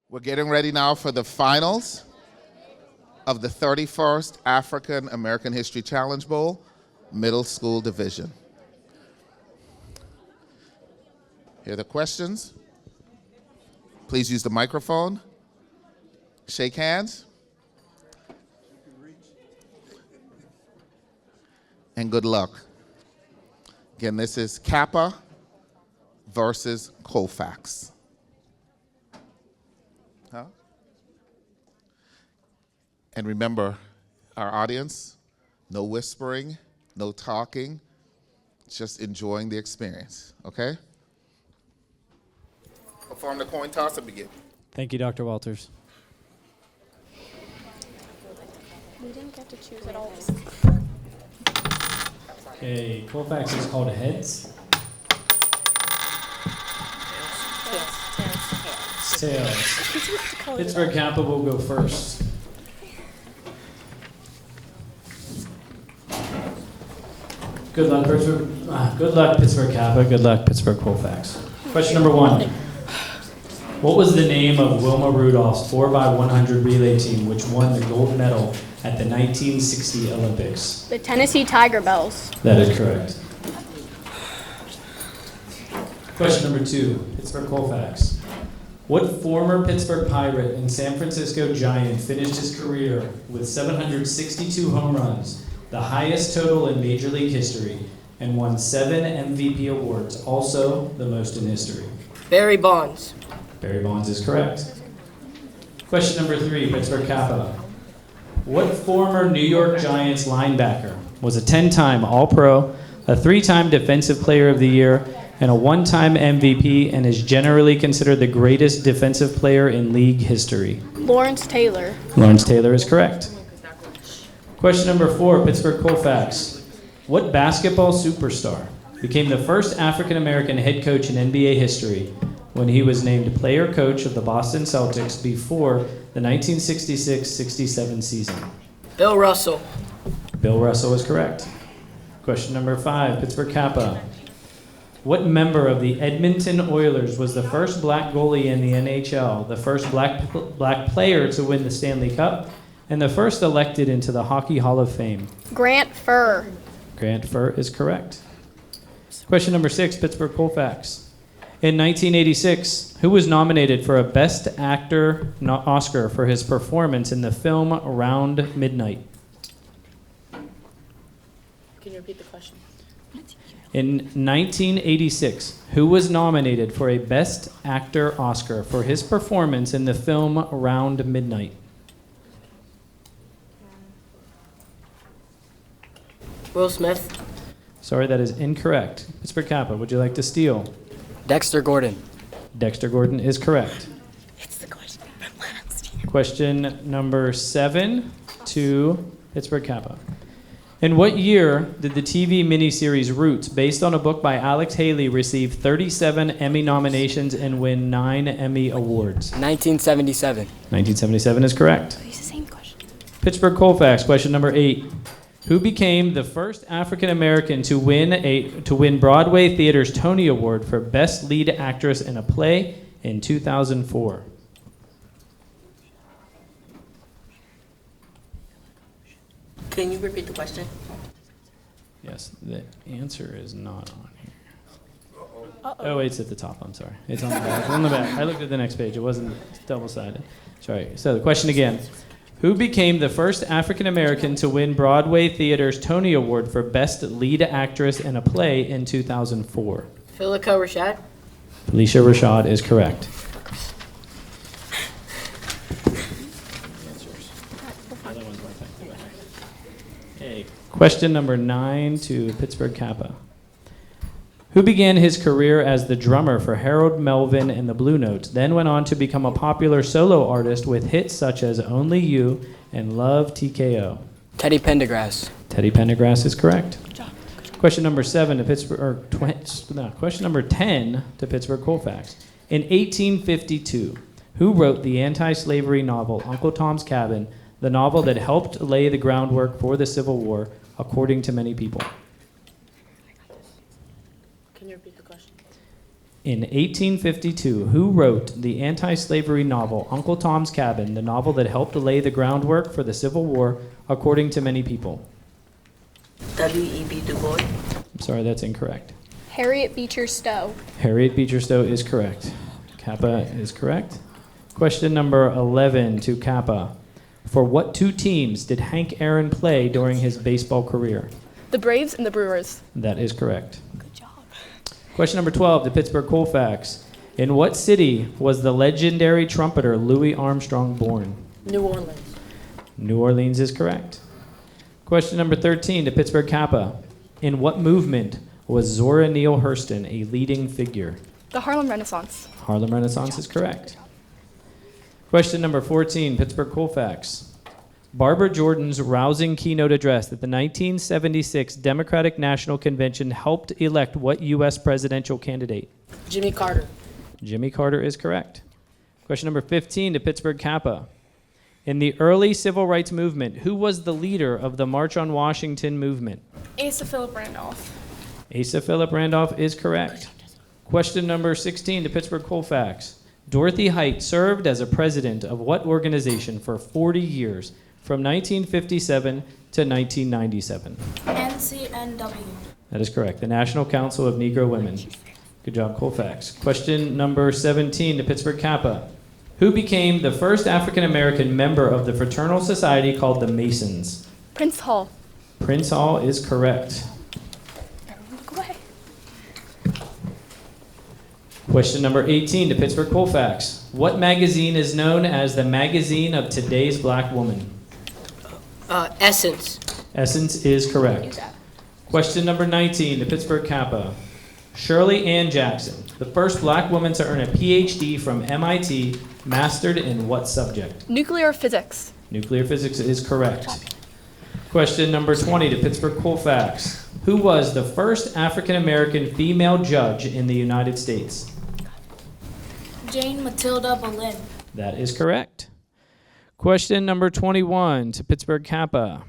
We're getting ready now for the finals of the 31st African American History Challenge Bowl, Middle School Division. Here are the questions. Please use the microphone. Shake hands. And good luck. Again, this is Kappa versus Colfax. And remember, our audience, no whispering, no talking, just enjoying the experience, okay? Perform the coin toss and begin. Thank you, Dr. Walters. We didn't get to choose at all. Okay, Colfax is called heads. Tails. Pittsburgh Kappa will go first. Good luck, Pittsburgh. Good luck, Pittsburgh Kappa. Good luck, Pittsburgh Colfax. Question number 1. What was the name of Wilma Rudolph's 4x100 relay team which won the gold medal at the 1960 Olympics? The Tennessee Tiger Bells. That is correct. Question number 2, Pittsburgh Colfax. What former Pittsburgh Pirate and San Francisco Giant finished his career with 762 home runs, the highest total in Major League history, and won 7 MVP awards, also the most in history? Barry Bonds. Barry Bonds is correct. Question number 3, Pittsburgh Kappa. What former New York Giants linebacker was a 10-time All-Pro, a 3-time Defensive Player of the Year, and a 1-time MVP, and is generally considered the greatest defensive player in league history? Lawrence Taylor. Lawrence Taylor is correct. Question number 4, Pittsburgh Colfax. What basketball superstar became the first African-American head coach in NBA history when he was named player coach of the Boston Celtics before the 1966-67 season? Bill Russell. Bill Russell is correct. Question number 5, Pittsburgh Kappa. What member of the Edmonton Oilers was the first black goalie in the NHL, the first black player to win the Stanley Cup, and the first elected into the Hockey Hall of Fame? Grant Furr. Grant Furr is correct. Question number 6, Pittsburgh Colfax. In 1986, who was nominated for a Best Actor Oscar for his performance in the film Around Midnight? Can you repeat the question? In 1986, who was nominated for a Best Actor Oscar for his performance in the film Around Midnight? Will Smith. Sorry, that is incorrect. Pittsburgh Kappa, would you like to steal? Dexter Gordon. Dexter Gordon is correct. It's the question from last year. Question number 7 to Pittsburgh Kappa. In what year did the TV miniseries Roots, based on a book by Alex Haley, receive 37 Emmy nominations and win 9 Emmy Awards? 1977. 1977 is correct. It's the same question. Pittsburgh Colfax, question number 8. Who became the first African American to win Broadway Theater's Tony Award for Best Lead Actress in a Play in 2004? Can you repeat the question? Yes, the answer is not on here. Oh, it's at the top. I'm sorry. It's on the back. It's on the back. I looked at the next page. It wasn't double-sided. Sorry. So the question again. Who became the first African American to win Broadway Theater's Tony Award for Best Lead Actress in a Play in 2004? Phillica Rashad. Felicia Rashad is correct. Okay. Question number 9 to Pittsburgh Kappa. Who began his career as the drummer for Harold Melvin and the Blue Notes, then went on to become a popular solo artist with hits such as Only You and Love TKO? Teddy Pendergrass. Teddy Pendergrass is correct. Question number 7 to Pittsburgh, question number 10 to Pittsburgh Colfax. In 1852, who wrote the anti-slavery novel Uncle Tom's Cabin, the novel that helped lay the groundwork for the Civil War, according to many people? Can you repeat the question? In 1852, who wrote the anti-slavery novel Uncle Tom's Cabin, the novel that helped lay the groundwork for the Civil War, according to many people? W.E.B. Du Bois. I'm sorry, that's incorrect. Harriet Beecher Stowe. Harriet Beecher Stowe is correct. Kappa is correct. Question number 11 to Kappa. For what two teams did Hank Aaron play during his baseball career? The Braves and the Brewers. That is correct. Good job. Question number 12 to Pittsburgh Colfax. In what city was the legendary trumpeter Louis Armstrong born? New Orleans. New Orleans is correct. Question number 13 to Pittsburgh Kappa. In what movement was Zora Neale Hurston a leading figure? The Harlem Renaissance. Harlem Renaissance is correct. Question number 14, Pittsburgh Colfax. Barbara Jordan's rousing keynote address at the 1976 Democratic National Convention helped elect what U.S. presidential candidate? Jimmy Carter. Jimmy Carter is correct. Question number 15 to Pittsburgh Kappa. In the early civil rights movement, who was the leader of the March on Washington movement? Asa Philip Randolph. Asa Philip Randolph is correct. Question number 16 to Pittsburgh Colfax. Dorothy Height served as a president of what organization for 40 years, from 1957 to 1997? NCNW. That is correct. The National Council of Negro Women. Good job, Colfax. Question number 17 to Pittsburgh Kappa. Who became the first African American member of the fraternal society called the Masons? Prince Hall. Prince Hall is correct. Look away. Question number 18 to Pittsburgh Colfax. What magazine is known as the magazine of today's black woman? Essence. Essence is correct. Question number 19 to Pittsburgh Kappa. Shirley Ann Jackson, the first black woman to earn a PhD from MIT, mastered in what subject? Nuclear physics. Nuclear physics is correct. Question number 20 to Pittsburgh Colfax. Who was the first African American female judge in the United States? Jane Matilda Boleyn. That is correct. Question number 21 to Pittsburgh Kappa.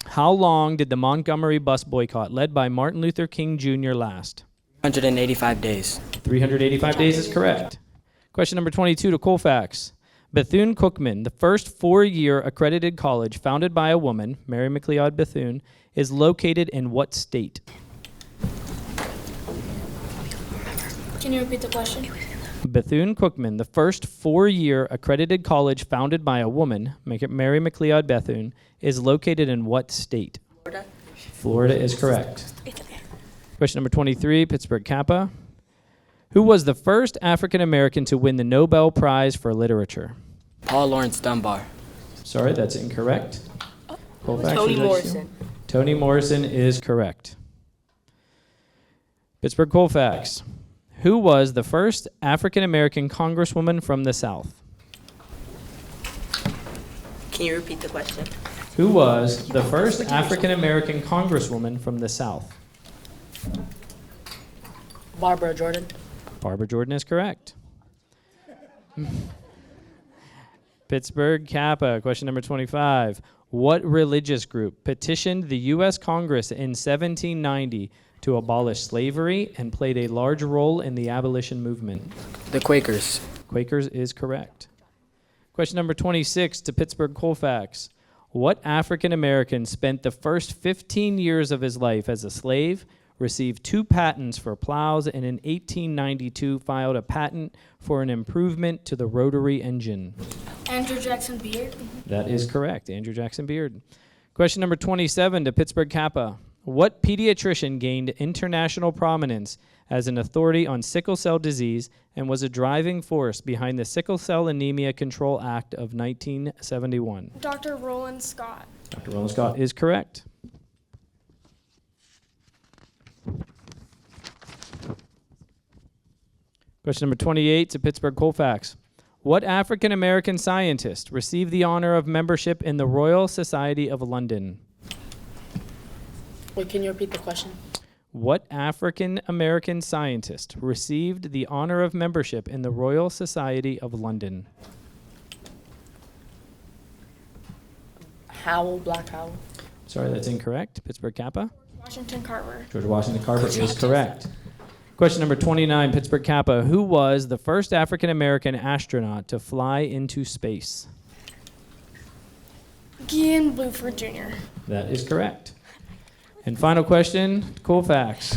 How long did the Montgomery bus boycott led by Martin Luther King Jr. last? 185 days. 385 days is correct. Question number 22 to Colfax. Bethune-Cookman, the first four-year accredited college founded by a woman, Mary McLeod Bethune, is located in what state? Can you repeat the question? Bethune-Cookman, the first four-year accredited college founded by a woman, Mary McLeod Bethune, is located in what state? Florida. Florida is correct. Question number 23, Pittsburgh Kappa. Who was the first African American to win the Nobel Prize for Literature? Paul Laurence Dunbar. Sorry, that's incorrect. Colfax, Toni would you like to- Morrison. Toni Morrison is correct. Pittsburgh Colfax. Who was the first African American congresswoman from the South? Can you repeat the question? Who was the first African American congresswoman from the South? Barbara Jordan. Barbara Jordan is correct. Pittsburgh Kappa, question number 25. What religious group petitioned the U.S. Congress in 1790 to abolish slavery and played a large role in the abolition movement? The Quakers. Quakers is correct. Question number 26 to Pittsburgh Colfax. What African American spent the first 15 years of his life as a slave, received 2 patents for plows, and in 1892 filed a patent for an improvement to the rotary engine? Andrew Jackson Beard. That is correct. Andrew Jackson Beard. Question number 27 to Pittsburgh Kappa. What pediatrician gained international prominence as an authority on sickle cell disease and was a driving force behind the Sickle Cell Anemia Control Act of 1971? Dr. Roland Scott. Dr. Roland Scott is correct. Question number 28 to Pittsburgh Colfax. What African American scientist received the honor of membership in the Royal Society of London? Wait, can you repeat the question? What African American scientist received the honor of membership in the Royal Society of London? Black Howell. Sorry, that's incorrect. Pittsburgh Kappa. Washington Carver. George Washington Carver is correct. Question number 29, Pittsburgh Kappa. Who was the first African American astronaut to fly into space? Gian Bluford Jr. That is correct. And final question, Colfax.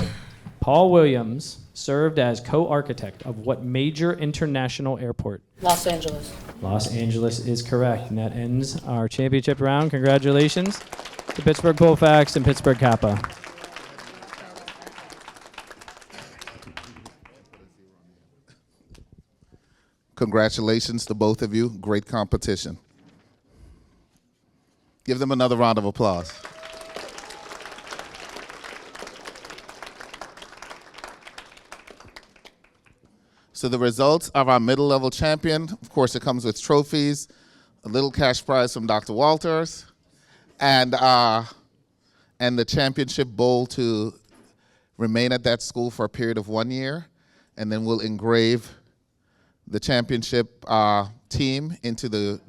Paul Williams served as co-architect of what major international airport? Los Angeles. Los Angeles is correct. And that ends our championship round. Congratulations to Pittsburgh Colfax and Pittsburgh Kappa. Congratulations to both of you. Great competition. Give them another round of applause. So the results of our middle level champion, of course, it comes with trophies, a little cash prize from Dr. Walters, and the championship bowl to remain at that school for a period of 1 year, and then we'll engrave the championship team into the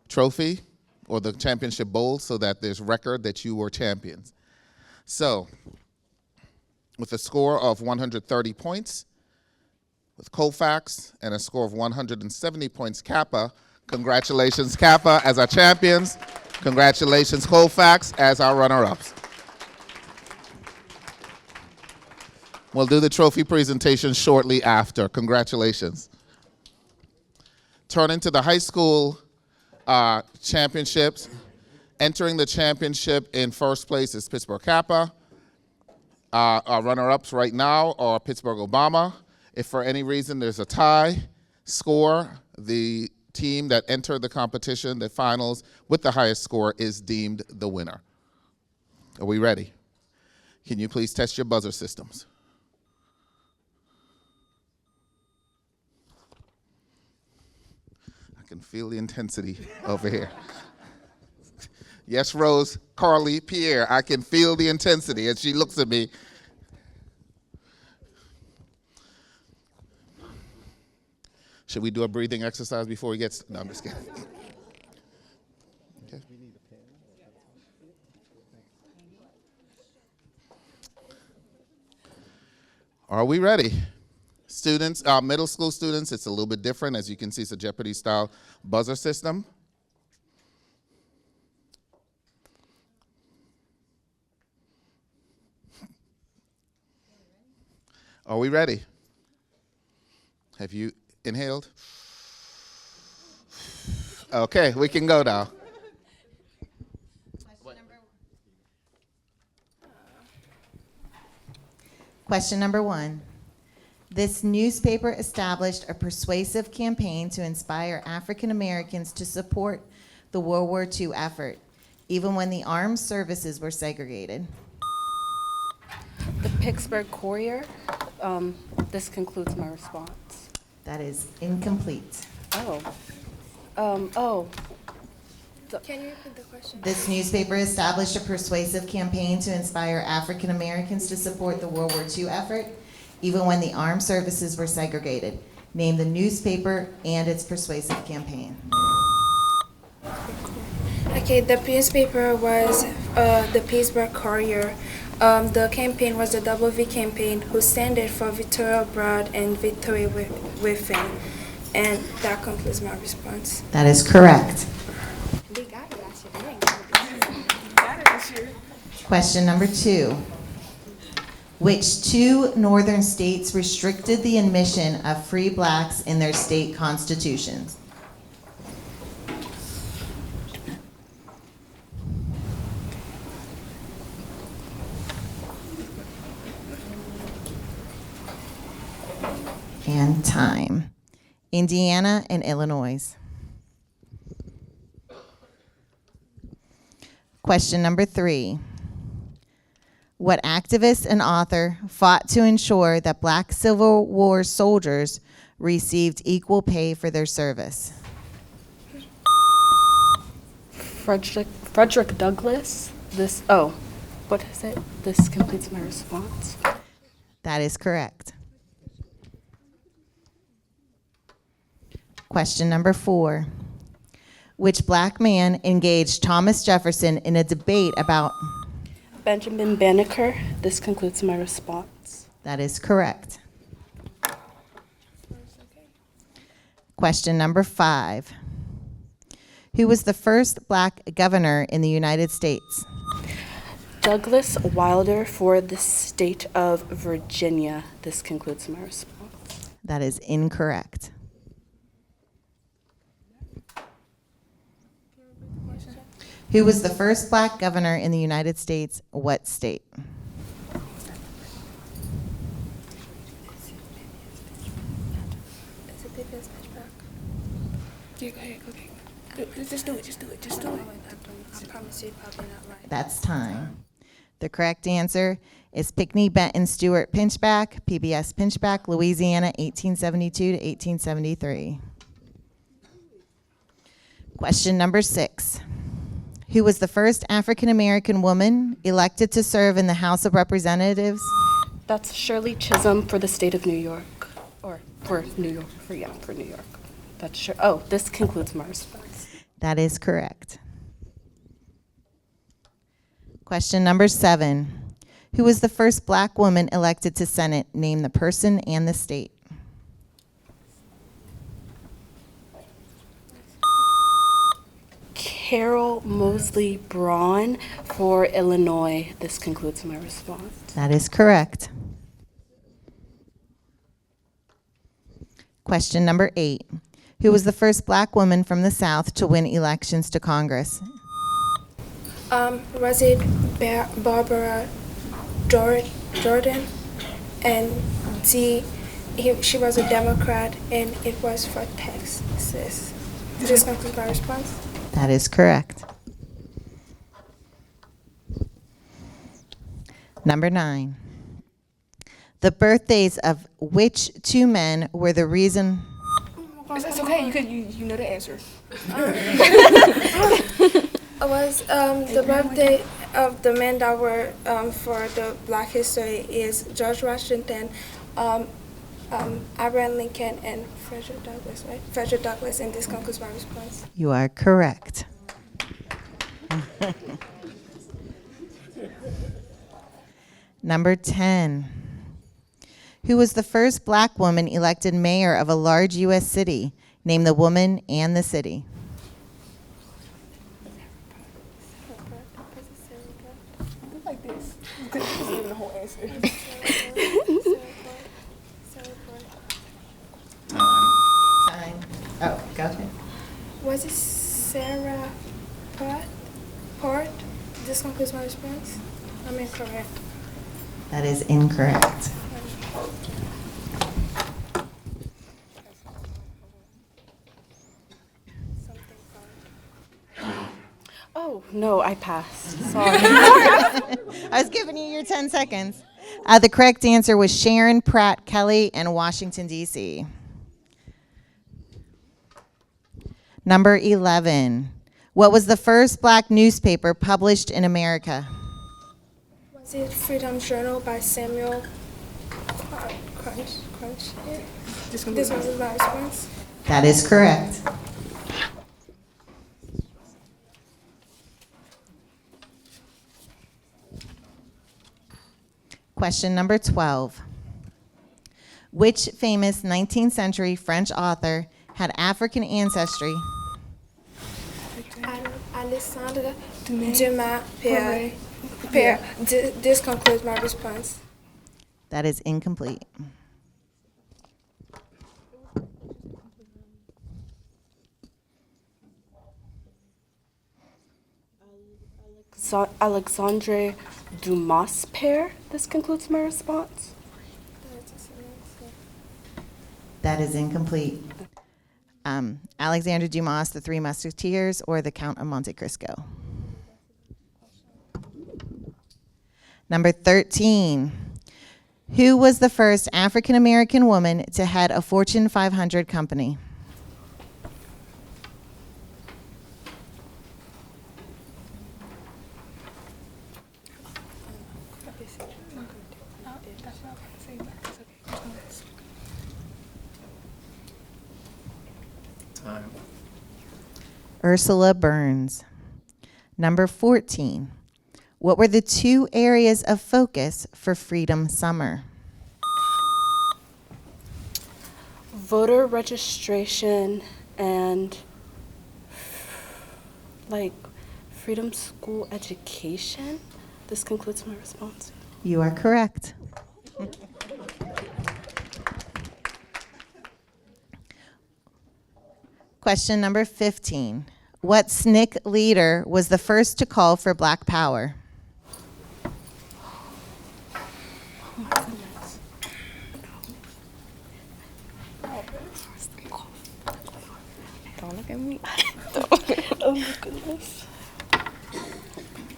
trophy or the championship bowl so that there's record that you were champions. So, with a score of 130 points, with Colfax and a score of 170 points, Kappa, congratulations Kappa as our champions. Congratulations Colfax as our runner-ups. We'll do the trophy presentation shortly after. Congratulations. Turning to the high school championships. Entering the championship in first place is Pittsburgh Kappa. Our runner-ups right now are Pittsburgh Obama. If for any reason there's a tie score, the team that entered the competition, the finals, with the highest score is deemed the winner. Are we ready? Can you please test your buzzer systems? I can feel the intensity over here. Yes, Rose, Carly, Pierre, I can feel the intensity as she looks at me. Should we do a breathing exercise before we get no, I'm just kidding. Okay. Are we ready? Students, middle school students, it's a little bit different. As you can see, it's a Jeopardy-style buzzer system. Are we ready? Have you inhaled? Okay, we can go now. Question number 1. This newspaper established a persuasive campaign to inspire African Americans to support the World War II effort, even when the armed services were segregated. The Pittsburgh Courier. This concludes my response. That is incomplete. Oh. Can you repeat the question? This newspaper established a persuasive campaign to inspire African Americans to support the World War II effort, even when the armed services were segregated. Name the newspaper and its persuasive campaign. Okay, the newspaper was the Pittsburgh Courier. The campaign was the Double V campaign, who stood for Victory Abroad and Victory Within. And that concludes my response. That is correct. We got it last year. We got it this year. Question number 2. Which 2 northern states restricted the admission of free blacks in their state constitutions? And time. Indiana and Illinois. Question number 3. What activist and author fought to ensure that black Civil War soldiers received equal pay for their service? Frederick Douglass. What is it? This completes my response. That is correct. Question number 4. Which black man engaged Thomas Jefferson in a debate about... Benjamin Banneker. This concludes my response. That is correct. Question number 5. Who was the first black governor in the United States? Douglas Wilder for the state of Virginia. This concludes my response. That is incorrect. Who was the first black governor in the United States? What state? Is it PBS Pitchback? Yeah, go ahead, okay. Just do it, just do it, just do it. I promise you, probably not right. That's time. The correct answer is Pinckney Benton Stewart Pinchback, PBS Pinchback, Louisiana, 1872 to 1873. Question number 6. Who was the first African American woman elected to serve in the House of Representatives? That's Shirley Chisholm for the state of New York. Or for New York, for New York. That's sure. Oh, this concludes my response. That is correct. Question number 7. Who was the first black woman elected to Senate? Name the person and the state. Carol Mosley Braun for Illinois. This concludes my response. That is correct. Question number 8. Who was the first black woman from the South to win elections to Congress? Was it Barbara Jordan? And she was a Democrat, and it was for Texas. This concludes my response. That is correct. Number 9. The birthdays of which 2 men were the reason? It's okay, you know the answer. It was the birthday of the men that were for the Black history is George Washington, Abraham Lincoln, and Frederick Douglass, right? Frederick Douglass, and this concludes my response. You are correct. Number 10. Who was the first black woman elected mayor of a large U.S. city? Name the woman and the city. Like this. Just give the whole answer. Time. Oh, go ahead. Was it Sarah Port? This concludes my response. I'm incorrect. That is incorrect. Oh, no, I passed. Sorry. I was giving you your 10 seconds. The correct answer was Sharon Pratt Kelly in Washington, D.C. Number 11. What was the first black newspaper published in America? Was it Freedom Journal by Samuel Crunch? This was my response. That is correct. Question number 12. Which famous 19th century French author had African ancestry? Alexandre Dumas Père. This concludes my response. That is incomplete. Alexandre Dumas Père. This concludes my response. That is incomplete. Alexander Dumas, The Three Musketeers, or The Count of Monte Cristo. Number 13. Who was the first African American woman to head a Fortune 500 company? Ursula Burns. Number 14. What were the 2 areas of focus for Freedom Summer? voter registration and like freedom school education. This concludes my response. You are correct. Question number 15. What SNCC leader was the first to call for Black Power? Don't look at me. Oh my goodness.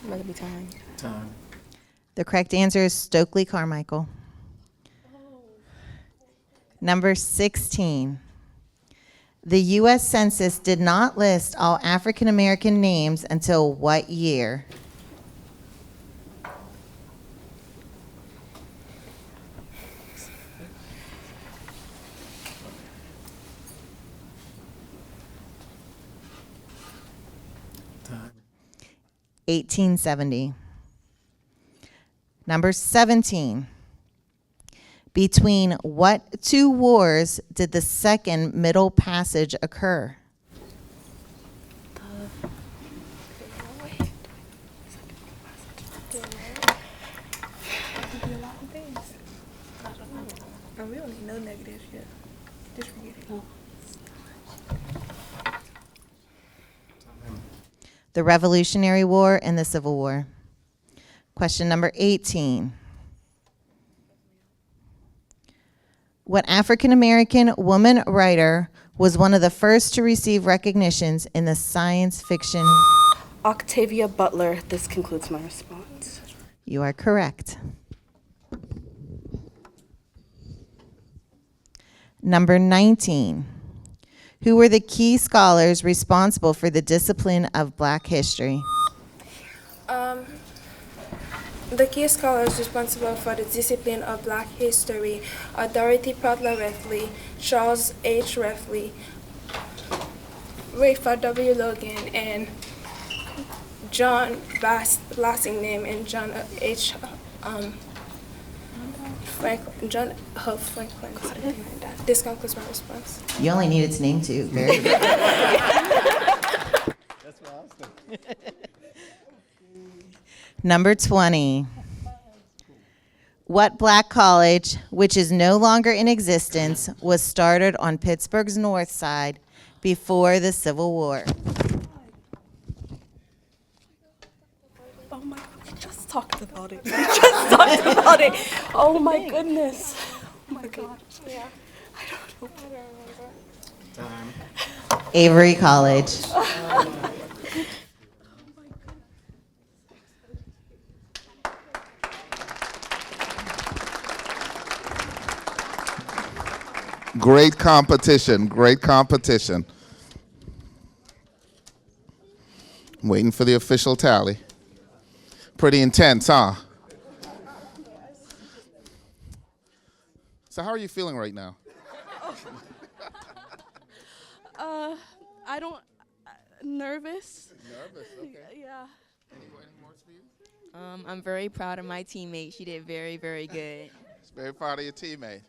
Better be time. The correct answer is Stokely Carmichael. Number 16. The U.S. Census did not list all African American names until what year? Time. 1870. Number 17. Between what two wars did the Second Middle Passage occur? We don't need no negatives yet. Just forget it. The Revolutionary War and the Civil War. Question number 18. What African American woman writer was one of the first to receive recognitions in the science fiction? Octavia Butler. This concludes my response. You are correct. Number 19. Who were the key scholars responsible for the discipline of Black history? The key scholars responsible for the discipline of Black history are Dorothy Butler Reffley, Charles H. Reffley, Rayford W. Logan, and John Blassingame and John H. John Huff Franklin, something like that. This concludes my response. You only needed to name two. Very good. Number 20. What Black college, which is no longer in existence, was started on Pittsburgh's north side before the Civil War? Oh my God, we just talked about it. We just talked about it. Oh my goodness. Oh my God. Yeah. I don't know. Time. Avery College. Great competition, great competition. I'm waiting for the official tally. Pretty intense, huh? So how are you feeling right now? I don't. Nervous. Nervous, okay. Yeah. I'm very proud of my teammate. She did very, very good. Very proud of your teammate.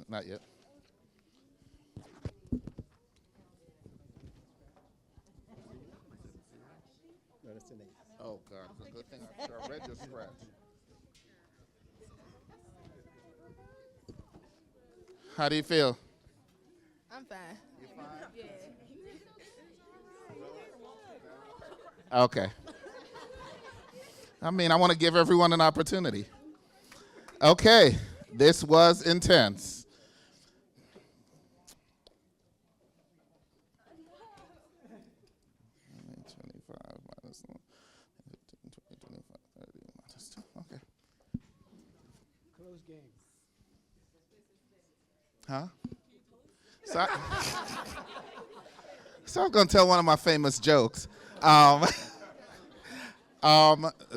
Not yet. Oh, God. Good thing I read your scratch. How do you feel? I'm fine. Okay. I mean, I want to give everyone an opportunity. Okay. This was intense. Okay. Close game. Huh? So I'm going to tell one of my famous jokes. The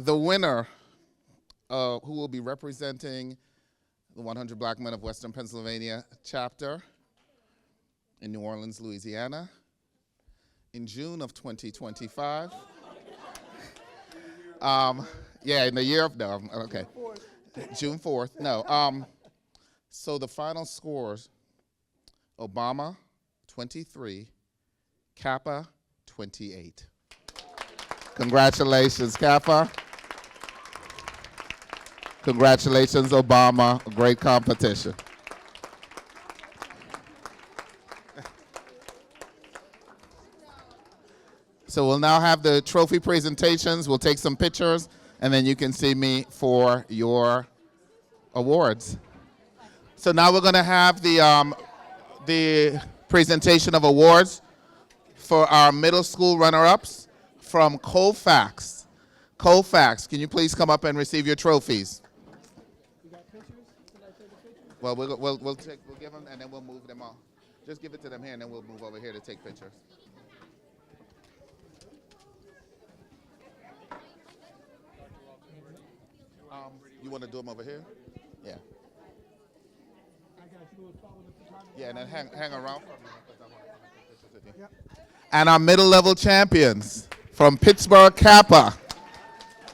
winner who will be representing the 100 Black Men of Western Pennsylvania chapter in New Orleans, Louisiana, in June of 2025. Yeah, in the year of, no, okay. June 4th, no. So the final scores Obama 23, Kappa 28. Congratulations, Kappa. Congratulations, Obama. Great competition. So we'll now have the trophy presentations. We'll take some pictures, and then you can see me for your awards. So now we're going to have the presentation of awards for our middle school runner-ups from Colfax. Colfax, can you please come up and receive your trophies? Well, we'll give them, and then we'll move them on. Just give it to them here, and then we'll move over here to take pictures. You want to do them over here? Yeah. Yeah, and then hang around for me, 'cause I wanna take pictures with you. And our middle level champions from Pittsburgh Kappa.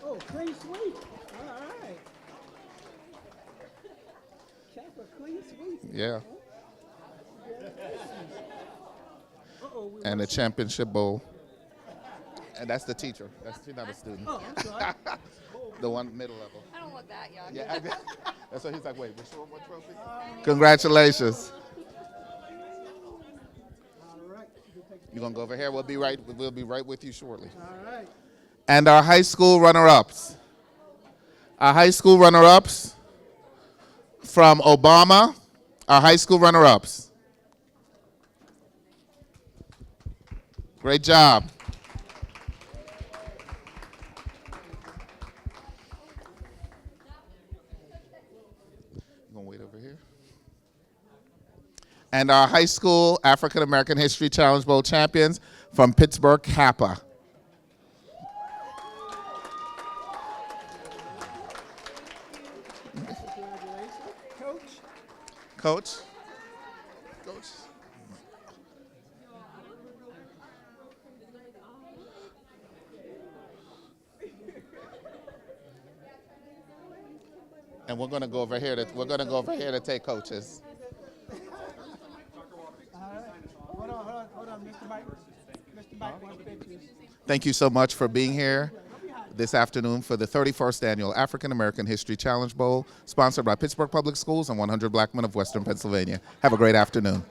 Oh, clean sweep. All right. Kappa clean sweep. Yeah. Uh-oh. And the championship bowl. And that's the teacher. She's not a student. Oh, I'm sorry. The one middle level. I don't look that young. Yeah. That's why he's like, wait, we're showing what trophy? Congratulations. All right. You're gonna go over here. We'll be right with you shortly. All right. And our high school runner-ups. Our high school runner-ups from Obama. Our high school runner-ups. Great job. You gonna wait over here? And our high school African American History Challenge Bowl champions from Pittsburgh Kappa. Coach. Coach. And we're gonna go over here to take coaches. Hold on, Mr. Mike. Mr. Mike wants pictures. Thank you so much for being here this afternoon for the 31st Annual African American History Challenge Bowl, sponsored by Pittsburgh Public Schools and 100 Black Men of Western Pennsylvania. Have a great afternoon.